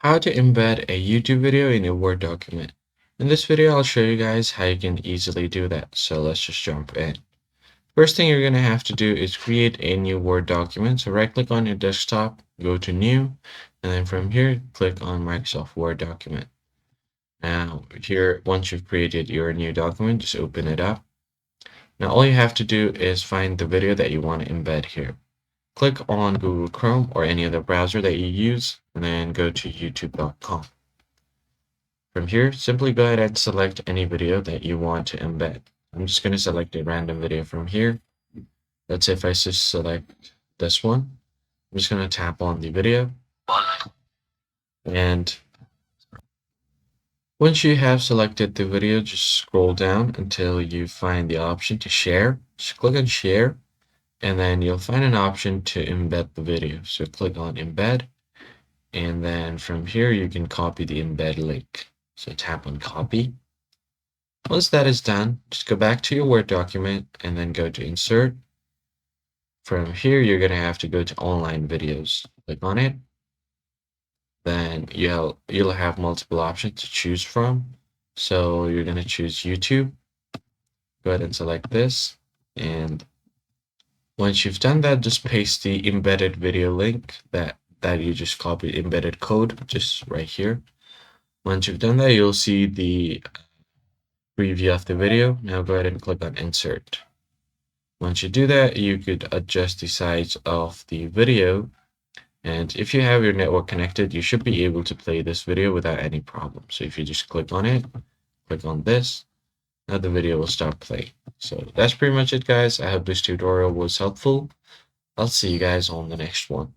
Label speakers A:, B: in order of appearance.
A: How to embed a YouTube video in a Word document. In this video, I'll show you guys how you can easily do that. So let's just jump in. First thing you're going to have to do is create a new Word document. So right click on your desktop, go to new, and then from here, click on Microsoft Word document. Now here, once you've created your new document, just open it up. Now all you have to do is find the video that you want to embed here. Click on Google Chrome or any other browser that you use, and then go to youtube.com. From here, simply go ahead and select any video that you want to embed. I'm just going to select a random video from here. Let's say if I just select this one, I'm just going to tap on the video. And once you have selected the video, just scroll down until you find the option to share. Just click on share, and then you'll find an option to embed the video. So click on embed, and then from here you can copy the embed link. So tap on copy. Once that is done, just go back to your Word document and then go to insert. From here, you're going to have to go to online videos. Click on it. Then you'll have multiple options to choose from. So you're going to choose YouTube. Go ahead and select this. And once you've done that, just paste the embedded video link that you just copied, embedded code, just right here. Once you've done that, you'll see the preview of the video. Now go ahead and click on insert. Once you do that, you could adjust the size of the video. And if you have your network connected, you should be able to play this video without any problem. So if you just click on it, click on this, now the video will start playing. So that's pretty much it, guys. I hope this tutorial was helpful. I'll see you guys on the next one.